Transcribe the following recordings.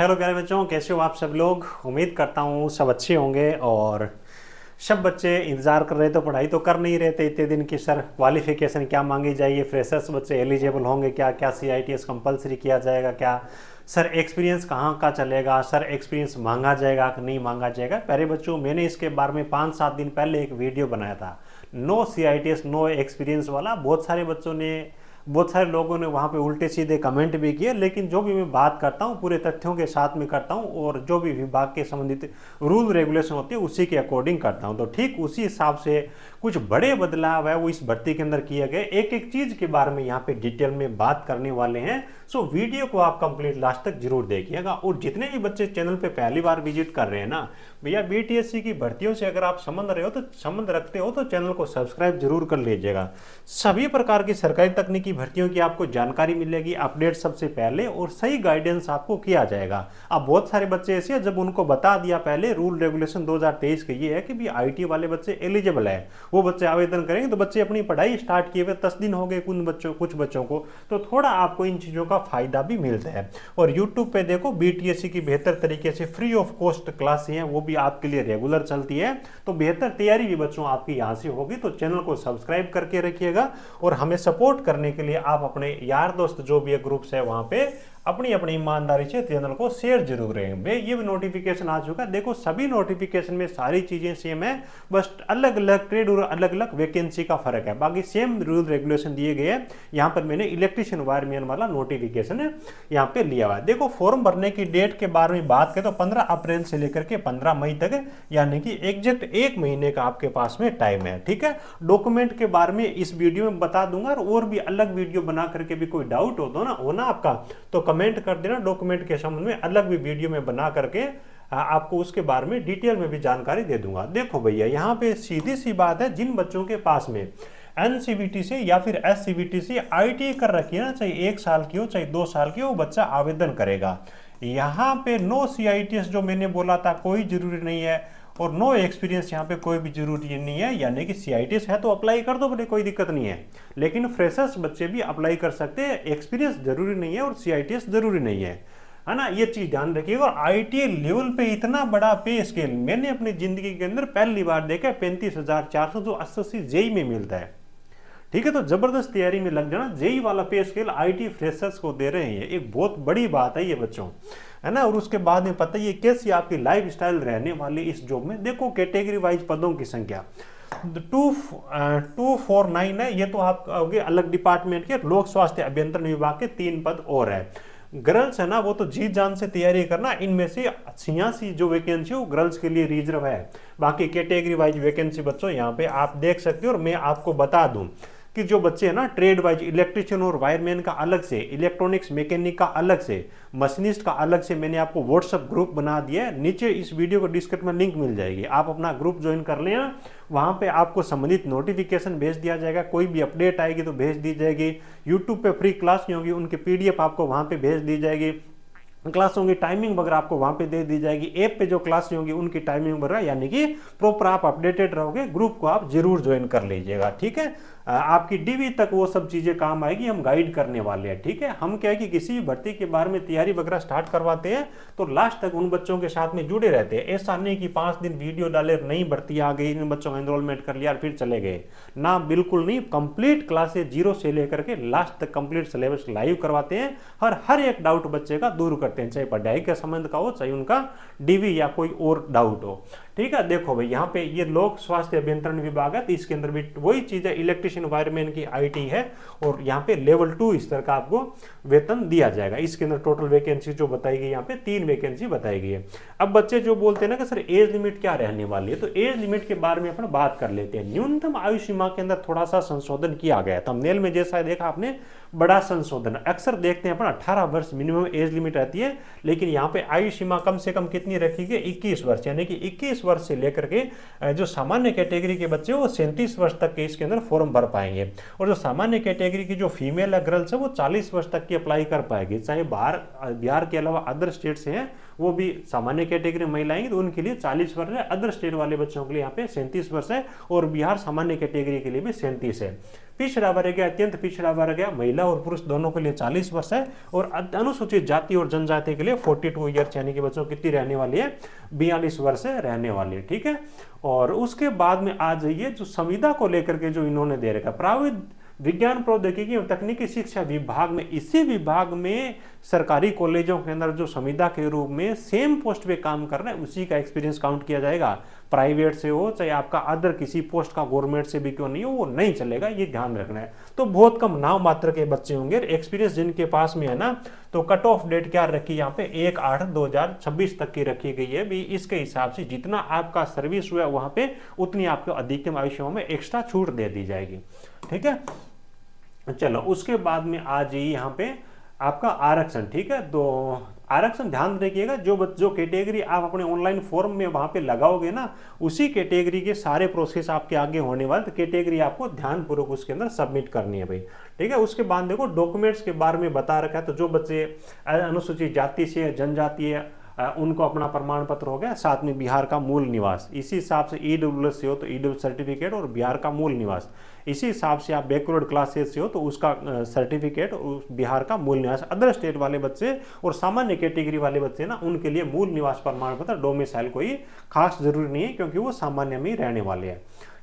Hello प्यारे बच्चों, कैसे हो आप सब लोग। उम्मीद करता हूँ सब अच्छे होंगे। और सब बच्चे इंतज़ार कर रहे थे, पढ़ाई तो कर नहीं रहे थे इतने दिन की। सर क्वालिफिकेशन क्या मांगी जाएगी, फ्रेशर्स बच्चे एलिजिबल होंगे क्या, क्या CITS कंपलसरी किया जाएगा क्या, सर एक्सपीरियंस कहाँ का चलेगा, सर एक्सपीरियंस मांगा जाएगा कि नहीं मांगा जाएगा। प्यारे बच्चों, मैंने इसके बारे में 5-7 दिन पहले एक वीडियो बनाया था, नो CITS नो एक्सपीरियंस वाला। बहुत सारे लोगों ने वहाँ पे उल्टे सीधे कमेंट भी किए, लेकिन जो भी मैं बात करता हूँ पूरे तथ्यों के साथ में करता हूँ और जो भी विभाग के संबंधित रूल रेगुलेशन होती है उसी के अकॉर्डिंग करता हूँ। तो ठीक उसी हिसाब से कुछ बड़े बदलाव है वो इस भर्ती के अंदर किए गए। एक एक चीज़ के बारे में यहाँ पे डिटेल में बात करने वाले हैं। सो वीडियो को आप कंप्लीट लास्ट तक जरूर देखिएगा। और जितने भी बच्चे चैनल पे पहली बार विजिट कर रहे हैं ना भैया, BTSC की भर्तियों से अगर आप संबंध रखते हो तो चैनल को सब्सक्राइब जरूर कर लीजिएगा। सभी प्रकार की सरकारी तकनीकी भर्तियों की आपको जानकारी मिलेगी, अपडेट सबसे पहले, और सही गाइडेंस आपको किया जाएगा। अब बहुत सारे बच्चे ऐसे हैं जब उनको बता दिया पहले रूल रेगुलेशन 2023 के ये है कि भी IT वाले बच्चे एलिजिबल है, वो बच्चे आवेदन करेंगे। तो बच्चे अपनी पढ़ाई स्टार्ट किए हुए 10 दिन हो गए कुछ बच्चों को, तो थोड़ा आपको इन चीज़ों का फायदा भी मिलता है। और यूट्यूब पे देखो BTSC की बेहतर तरीके से फ्री ऑफ कॉस्ट क्लासें हैं, वो भी आपके लिए रेगुलर चलती है। तो बेहतर तैयारी भी बच्चों आपकी यहाँ से होगी। तो चैनल को सब्सक्राइब करके रखिएगा और हमें सपोर्ट करने के लिए आप अपने यार दोस्त जो भी ग्रुप्स है वहाँ पे अपनी अपनी ईमानदारी से चैनल को शेयर जरूर करें। भाई ये भी नोटिफिकेशन आ चुका है, देखो सभी नोटिफिकेशन में सारी चीजें सेम है, बस अलग अलग ट्रेड और अलग अलग वैकेंसी का फर्क है, बाकी सेम रूल रेगुलेशन दिए गए हैं। यहाँ पर मैंने इलेक्ट्रिशियन वायरमैन वाला नोटिफिकेशन है यहाँ पे लिया हुआ है। देखो फॉर्म भरने की डेट के बारे में बात करें तो 15 अप्रैल से लेकर के 15 मई तक, यानी कि एग्जैक्ट 1 महीने का आपके पास में टाइम है। ठीक है, डॉक्यूमेंट के बारे में इस वीडियो में बता दूंगा, और भी अलग वीडियो बना करके भी कोई डाउट हो ना आपका तो कमेंट कर देना। डॉक्यूमेंट के संबंध में अलग भी वीडियो में बना करके आपको उसके बारे में डिटेल में भी जानकारी दे दूंगा। देखो भैया, यहाँ पे सीधी सी बात है, जिन बच्चों के पास में NCVT से या फिर SCVT से ITI कर रखी है ना, चाहे 1 साल की हो चाहे 2 साल की हो, वो बच्चा आवेदन करेगा। यहाँ पे नो CITS जो मैंने बोला था कोई जरूरी नहीं है, और नो एक्सपीरियंस यहाँ पे कोई भी जरूरी नहीं है। यानी कि CITS है तो अप्लाई कर दो बोले, कोई दिक्कत नहीं है, लेकिन फ्रेशर्स बच्चे भी अप्लाई कर सकते हैं। एक्सपीरियंस जरूरी नहीं है और CITS जरूरी नहीं है ना, ये चीज ध्यान रखिएगा। और ITI लेवल पे इतना बड़ा पे स्केल मैंने अपनी जिंदगी के अंदर पहली बार देखा, 35,400 जो SSC JEE में मिलता है। ठीक है, तो जबरदस्त तैयारी में लग जाना। JEE वाला पे स्केल IT फ्रेशर्स को दे रहे हैं, एक बहुत बड़ी बात है ये बच्चों, है ना। और उसके बाद में पता है कैसी आपकी लाइफ स्टाइल रहने वाली इस जॉब में। देखो कैटेगरी वाइज पदों की संख्या 249 है, ये तो आप कहोगे अलग डिपार्टमेंट के लोक स्वास्थ्य अभियंत्रण विभाग के 3 पद और है। गर्ल्स है ना, वो तो जी जान से तैयारी करना। इनमें से 86 जो वैकेंसी वो गर्ल्स के लिए रिजर्व है। बाकी कैटेगरी वाइज वैकेंसी बच्चों यहाँ पे आप देख सकते हो। और मैं आपको बता दूं कि जो बच्चे हैं ना ट्रेड वाइज, इलेक्ट्रिशियन और वायरमैन का अलग से, इलेक्ट्रॉनिक्स मैकेनिक का अलग से, मशीनिस्ट का अलग से, मैंने आपको व्हाट्सएप ग्रुप बना दिया है। नीचे इस वीडियो को डिस्क्रिप्शन में लिंक मिल जाएगी, आप अपना ग्रुप ज्वाइन कर लेना। वहाँ पे आपको संबंधित नोटिफिकेशन भेज दिया जाएगा, कोई भी अपडेट आएगी तो भेज दी जाएगी। यूट्यूब पे फ्री क्लास नहीं होगी, उनकी PDF आपको वहाँ पे भेज दी जाएगी। क्लासों की टाइमिंग वगैरह आपको वहां पे दे दी जाएगी। ऐप पे जो क्लास होंगी उनकी टाइमिंग वगैरह, यानी कि प्रॉपर आप अपडेटेड रहोगे। ग्रुप को आप जरूर ज्वाइन कर लीजिएगा। ठीक है, आपकी DV तक वो सब चीजें काम आएगी, हम गाइड करने वाले हैं। ठीक है, हम क्या है कि किसी भी भर्ती के बारे में तैयारी वगैरह स्टार्ट करवाते हैं तो लास्ट तक उन बच्चों के साथ में जुड़े रहते हैं। ऐसा नहीं कि 5 दिन वीडियो डाले, नई भर्ती आ गई, इन बच्चों का एनरोलमेंट कर लिया और फिर चले गए ना, बिल्कुल नहीं। कंप्लीट क्लासेस 0 से लेकर के लास्ट तक कंप्लीट सिलेबस लाइव करवाते हैं। हर एक डाउट बच्चे का दूर करते हैं, चाहे पढ़ाई के संबंध का हो, चाहे उनका DV या कोई और डाउट हो। ठीक है, देखो भाई यहाँ पे ये लोक स्वास्थ्य अभियंत्रण विभाग है, तो इसके अंदर भी वही चीज है, इलेक्ट्रिशियन वायरमैन की ITI है। और यहाँ पे लेवल 2 स्तर का आपको वेतन दिया जाएगा। इसके अंदर टोटल वैकेंसी जो बताई गई, यहाँ पे 3 वैकेंसी बताई गई है। अब बच्चे जो बोलते हैं ना कि सर एज लिमिट क्या रहने वाली है, तो एज लिमिट के बारे में अपन बात कर लेते हैं। न्यूनतम आयु सीमा के अंदर थोड़ा सा संशोधन किया गया है। थंबनेल में जैसा देखा आपने, बड़ा संशोधन। अक्सर देखते हैं अपन 18 वर्ष मिनिमम एज लिमिट रहती है, लेकिन यहाँ पे आयु सीमा कम से कम कितनी रखी गई, 21 वर्ष, यानी कि 21 वर्ष से लेकर के जो सामान्य कैटेगरी के बच्चे वो 37 वर्ष तक के इसके अंदर फॉर्म भर पाएंगे। और जो सामान्य कैटेगरी की जो फीमेल है, गर्ल्स है, वो 40 वर्ष तक की अप्लाई कर पाएगी। चाहे बिहार के अलावा अदर स्टेट से हैं, वो भी सामान्य कैटेगरी महिलाएं, तो उनके लिए 40 वर्ष है। अदर स्टेट वाले बच्चों के लिए यहाँ पे 37 वर्ष है, और बिहार सामान्य कैटेगरी के लिए भी 37 है। पिछड़ा वर्ग है, अत्यंत पिछड़ा वर्ग है, महिला और पुरुष दोनों के लिए 40 वर्ष है, और अनुसूचित जाति और जनजाति के लिए 42 ईयर्स, यानी कि बच्चों कितनी रहने वाली है, 42 वर्ष रहने वाली है। ठीक है, और उसके बाद में आ जाइए जो संविदा को लेकर के जो इन्होंने दे रखा, प्राविधिक विज्ञान प्रौद्योगिकी और तकनीकी शिक्षा विभाग में, इसी विभाग में सरकारी कॉलेजों के अंदर जो संविदा के रूप में सेम पोस्ट पे काम कर रहे हैं उसी का एक्सपीरियंस काउंट किया जाएगा। प्राइवेट से हो चाहे आपका अदर किसी पोस्ट का गवर्नमेंट से भी क्यों नहीं हो, वो नहीं चलेगा, ये ध्यान रखना है। तो बहुत कम नाम मात्र के बच्चे होंगे, एक्सपीरियंस जिनके पास में है ना, तो कट ऑफ डेट क्या रखी यहाँ पे 1/8/2026 तक की रखी गई है भी। इसके हिसाब से जितना आपका सर्विस हुआ वहां पे उतनी आपको अधिकतम आयुष्यों में एक्स्ट्रा छूट दे दी जाएगी। ठीक है, चलो उसके बाद में आ जाइए यहाँ पे आपका आरक्षण। ठीक है, तो आरक्षण ध्यान रखिएगा, जो कैटेगरी आप अपने ऑनलाइन फॉर्म में वहां पे लगाओगे ना, उसी कैटेगरी के सारे प्रोसेस आपके आगे होने वाले, तो कैटेगरी आपको ध्यानपूर्वक उसके अंदर सबमिट करनी है भाई। ठीक है, उसके बाद देखो डॉक्यूमेंट्स के बारे में बता रखा है, तो जो बच्चे अनुसूचित जाति से, जनजाति है, उनको अपना प्रमाण पत्र हो गया, साथ में बिहार का मूल निवास, इसी हिसाब से ईडब्ल्यूएस से हो तो ईडब्ल्यू सर्टिफिकेट और बिहार का मूल निवास, इसी हिसाब से आप बैकवर्ड क्लासेस से हो तो उसका सर्टिफिकेट और बिहार का मूल निवास। अदर स्टेट वाले बच्चे और सामान्य कैटेगरी वाले बच्चे ना, उनके लिए मूल निवास प्रमाण पत्र डोमिसाइल कोई खास जरूरी नहीं है, क्योंकि वो सामान्य में ही रहने वाले हैं।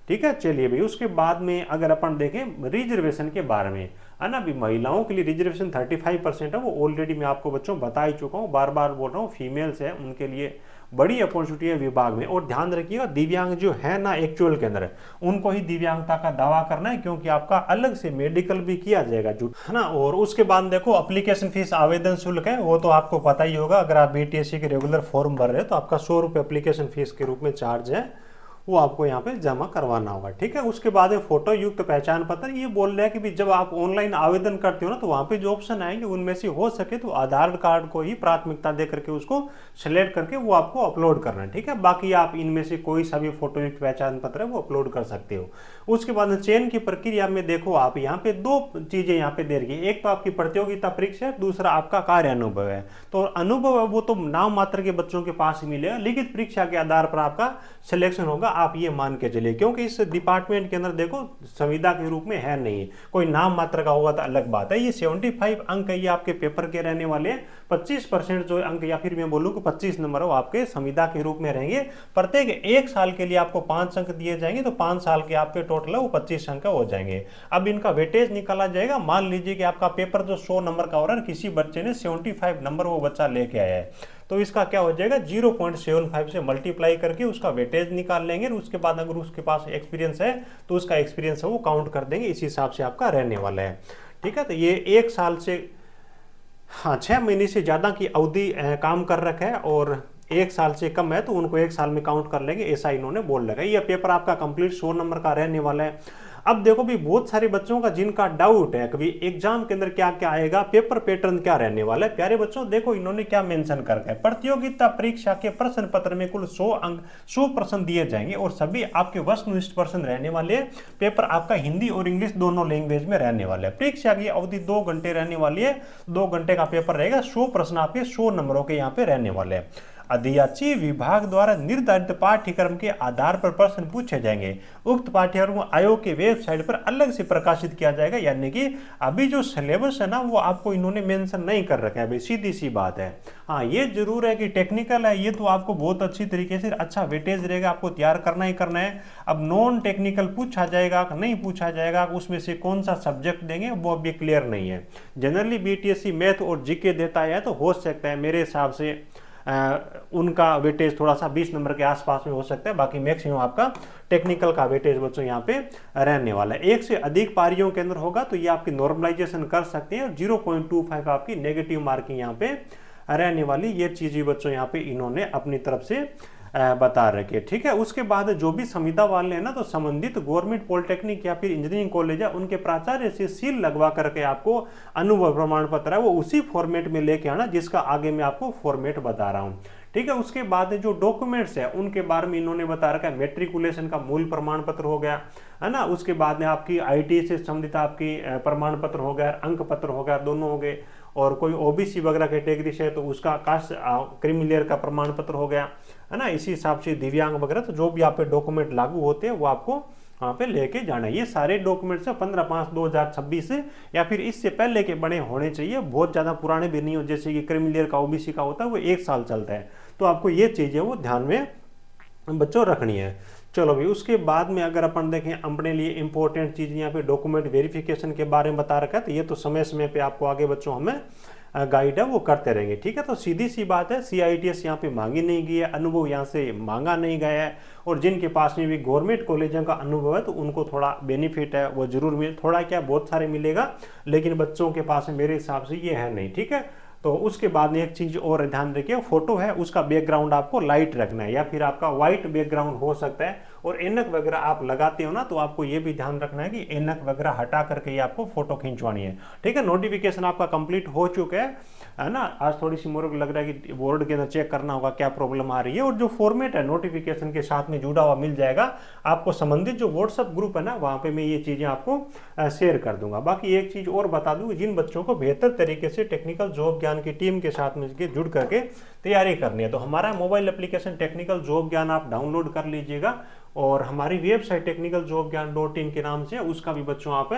ठीक है, चलिए भाई उसके बाद में अगर अपन देखें रिजर्वेशन के बारे में, है ना, अभी महिलाओं के लिए रिजर्वेशन 35% है, वो ऑलरेडी मैं आपको बच्चों बता ही चुका हूँ, बार बार बोल रहा हूँ, फीमेल्स है उनके लिए बड़ी अपॉर्चुनिटी है विभाग में। और ध्यान रखिएगा दिव्यांग जो है ना एक्चुअल के अंदर, उनको ही दिव्यांगता का दावा करना है, क्योंकि आपका अलग से मेडिकल भी किया जाएगा जो, है ना। और उसके बाद देखो एप्लीकेशन फीस, आवेदन शुल्क है, वो तो आपको पता ही होगा, अगर आप बीटीएससी के रेगुलर फॉर्म भर रहे हो तो आपका 100 रुपये एप्लीकेशन फीस के रूप में चार्ज है, वो आपको यहाँ पे जमा करवाना होगा। ठीक है, उसके बाद फोटो युक्त पहचान पत्र, ये बोल रहा है कि भी जब आप ऑनलाइन आवेदन करते हो ना, तो वहाँ पे जो ऑप्शन आएंगे उनमें से हो सके तो आधार कार्ड को ही प्राथमिकता दे करके उसको सिलेक्ट करके वो आपको अपलोड करना है। ठीक है, बाकी आप इनमें से कोई सा भी फोटो युक्त पहचान पत्र है वो अपलोड कर सकते हो। उसके बाद चयन की प्रक्रिया में देखो आप यहाँ पे 2 चीजें यहाँ पे दे रही है, एक तो आपकी प्रतियोगिता परीक्षा, दूसरा आपका कार्य अनुभव है। तो अनुभव है वो तो नाम मात्र के बच्चों के पास ही मिलेगा, लिखित परीक्षा के आधार पर आपका सिलेक्शन होगा, आप ये मान के चलिए, क्योंकि इस डिपार्टमेंट के अंदर देखो संविदा के रूप में है नहीं, कोई नाम मात्र का होगा तो अलग बात है। ये 75 अंक ये आपके पेपर के रहने वाले हैं, 25% जो अंक, या फिर मैं बोलूँ कि 25 नंबर हो आपके संविदा के रूप में रहेंगे। प्रत्येक 1 साल के लिए आपको 5 अंक दिए जाएंगे, तो 5 साल के आपके टोटल है वो 25 अंक हो जाएंगे। अब इनका वेटेज निकाला जाएगा, मान लीजिए कि आपका पेपर जो 100 नंबर का हो रहा है, किसी बच्चे ने 75 नंबर वो बच्चा लेके आया है, तो इसका क्या हो जाएगा 0.75 से मल्टीप्लाई करके उसका वेटेज निकाल लेंगे। उसके बाद अगर उसके पास एक्सपीरियंस है तो उसका एक्सपीरियंस है वो काउंट कर देंगे, इस हिसाब से आपका रहने वाला है। ठीक है, तो ये 1 साल से 6 महीने से ज़्यादा की अवधि काम कर रखा है, और 1 साल से कम है तो उनको 1 साल में काउंट कर लेंगे, ऐसा इन्होंने बोल रखा है। ये पेपर आपका कंप्लीट 100 नंबर का रहने वाला है। अब देखो भी बहुत सारे बच्चों का जिनका डाउट है कभी एग्जाम के अंदर क्या क्या आएगा, पेपर पैटर्न क्या रहने वाला है। प्यारे बच्चों देखो इन्होंने क्या मेंशन कर रखा है, प्रतियोगिता परीक्षा के प्रश्न पत्र में कुल 100 अंक 100 प्रश्न दिए जाएंगे, और सभी आपके वस्तुनिष्ठ प्रश्न रहने वाले हैं। पेपर आपका हिंदी और इंग्लिश दोनों लैंग्वेज में रहने वाले हैं। परीक्षा की अवधि 2 घंटे रहने वाली है, 2 घंटे का पेपर रहेगा, 100 प्रश्न आपके 100 नंबरों के यहाँ पे रहने वाले हैं। अध्याची विभाग द्वारा निर्धारित पाठ्यक्रम के आधार पर प्रश्न पूछे जाएंगे। उक्त पाठ्यक्रम आयोग के वेबसाइट पर अलग से प्रकाशित किया जाएगा, यानी कि अभी जो सिलेबस है ना वो आपको इन्होंने मेंशन नहीं कर रखा है भाई, सीधी सी बात है। हाँ ये जरूर है कि टेक्निकल है, ये तो आपको बहुत अच्छी तरीके से अच्छा वेटेज रहेगा, आपको तैयार करना ही करना है। अब नॉन टेक्निकल पूछा जाएगा नहीं पूछा जाएगा, उसमें से कौन सा सब्जेक्ट देंगे वो अभी क्लियर नहीं है। जनरली बीटीएससी मैथ और जीके देता है, तो हो सकता है मेरे हिसाब से उनका वेटेज थोड़ा सा 20 नंबर के आसपास में हो सकता है, बाकी मैक्सिमम आपका टेक्निकल का वेटेज बच्चों यहाँ पे रहने वाला है। 1 से अधिक पारियों के अंदर होगा तो ये आपकी नॉर्मलाइजेशन कर सकते हैं, और 0.25 आपकी नेगेटिव मार्किंग यहाँ पे रहने वाली। ये चीज़ें बच्चों यहाँ पे इन्होंने अपनी तरफ से बता रखे। ठीक है, उसके बाद जो भी संविदा वाले हैं ना, तो संबंधित गवर्नमेंट पॉलिटेक्निक या फिर इंजीनियरिंग कॉलेज है उनके प्राचार्य से सील लगवा करके आपको अनुभव प्रमाण पत्र है वो उसी फॉर्मेट में लेके आना जिसका आगे मैं आपको फॉर्मेट बता रहा हूँ। ठीक है, उसके बाद जो डॉक्यूमेंट्स है उनके बारे में इन्होंने बता रखा है, मेट्रिकुलेशन का मूल प्रमाण पत्र हो गया है ना, उसके बाद में आपकी आईटी से संबंधित आपकी प्रमाण पत्र हो गया, अंक पत्र हो गया, दोनों हो गए। और कोई ओबीसी वगैरह कैटेगरी से है तो उसका कास्ट क्रीमिलियर का प्रमाण पत्र हो गया, है ना। इसी हिसाब से दिव्यांग वगैरह तो जो भी आप पे डॉक्यूमेंट लागू होते हैं वो आपको वहाँ पे लेके जाना है। ये सारे डॉक्यूमेंट्स 15/5/2026 से या फिर इससे पहले के बने होने चाहिए, बहुत ज़्यादा पुराने भी नहीं हो, जैसे कि क्रीमिलियर का ओबीसी का होता है वो 1 साल चलता है। तो आपको ये चीज़ें वो ध्यान में बच्चों रखनी है। चलो भाई, उसके बाद में अगर अपन देखें अपने लिए इंपॉर्टेंट चीज़ यहाँ पे डॉक्यूमेंट वेरिफिकेशन के बारे में बता रखा है, तो ये तो समय समय पे आपको आगे बच्चों हमें गाइड है वो करते रहेंगे, ठीक है। तो सीधी सी बात है, CITS यहाँ पे मांगी नहीं गई है, अनुभव यहाँ से मांगा नहीं गया है, और जिनके पास में भी गवर्नमेंट कॉलेजों का अनुभव है तो उनको थोड़ा बेनिफिट है वो जरूर मिल, थोड़ा क्या बहुत सारे मिलेगा, लेकिन बच्चों के पास में मेरे हिसाब से ये है नहीं, ठीक है। तो उसके बाद में एक चीज़ और ध्यान रखिए, फोटो है उसका बैकग्राउंड आपको लाइट रखना है, या फिर आपका व्हाइट बैकग्राउंड हो सकता है, और ऐनक वगैरह आप लगाते हो ना, तो आपको ये भी ध्यान रखना है कि ऐनक वगैरह हटा करके ही आपको फोटो खिंचवानी है, ठीक है। नोटिफिकेशन आपका कंप्लीट हो चुका है ना। आज थोड़ी सी मोर लग रहा है कि बोर्ड के अंदर चेक करना होगा क्या प्रॉब्लम आ रही है, और जो फॉर्मेट है नोटिफिकेशन के साथ में जुड़ा हुआ मिल जाएगा आपको, संबंधित जो व्हाट्सअप ग्रुप है ना वहाँ पे मैं ये चीज़ें आपको शेयर कर दूंगा। बाकी एक चीज़ और बता दूँ, जिन बच्चों को बेहतर तरीके से टेक्निकल जॉब ज्ञान की टीम के साथ मिलकर जुड़ करके तैयारी करनी है, तो हमारा मोबाइल एप्लीकेशन टेक्निकल जॉब ज्ञान आप डाउनलोड कर लीजिएगा, और हमारी वेबसाइट technicaljobgyan.in के नाम से उसका भी बच्चों आप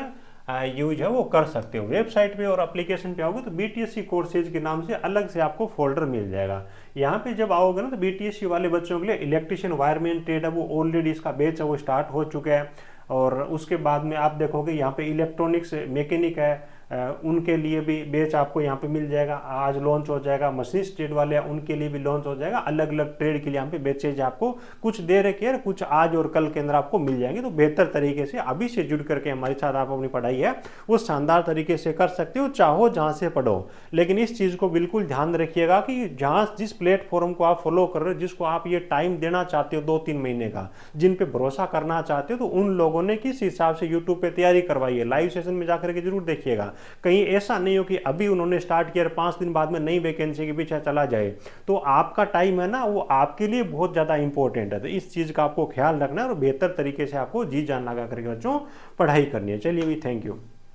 यूज है वो कर सकते हो। वेबसाइट पे और एप्लीकेशन पे आओगे तो BTSC कोर्सेज के नाम से अलग से आपको फोल्डर मिल जाएगा। यहाँ पे जब आओगे ना तो BTSC वाले बच्चों के लिए इलेक्ट्रिशियन वायरमैन ट्रेड है वो ऑलरेडी इसका बैच है वो स्टार्ट हो चुका है, और उसके बाद में आप देखोगे यहाँ पे इलेक्ट्रॉनिक्स मैकेनिक है, उनके लिए भी बैच आपको यहाँ पे मिल जाएगा, आज लॉन्च हो जाएगा। मशीनिस्ट ट्रेड वाले हैं उनके लिए भी लॉन्च हो जाएगा, अलग अलग ट्रेड के लिए यहाँ पे बैचेज आपको कुछ दे रखे हैं, कुछ आज और कल के अंदर आपको मिल जाएंगे। तो बेहतर तरीके से अभी से जुड़ करके हमारे साथ आप अपनी पढ़ाई है वो शानदार तरीके से कर सकते हो, चाहो जहाँ से पढ़ो। लेकिन इस चीज़ को बिल्कुल ध्यान रखिएगा कि जहाँ जिस प्लेटफॉर्म को आप फॉलो कर रहे हो, जिसको आप ये टाइम देना चाहते हो 2-3 महीने का, जिन पे भरोसा करना चाहते हो, तो उन लोगों ने किस हिसाब से यूट्यूब पे तैयारी करवाई है, लाइव सेशन में जाकर के जरूर देखिएगा। कहीं ऐसा नहीं हो कि अभी उन्होंने स्टार्ट किया 5 दिन बाद में नई वैकेंसी के पीछे चला जाए। तो आपका टाइम है ना वो आपके लिए बहुत ज़्यादा इंपॉर्टेंट है, तो इस चीज़ का आपको ख्याल रखना है और बेहतर तरीके से आपको जी जान लगा करके बच्चों पढ़ाई करनी है। चलिए भी, थैंक यू।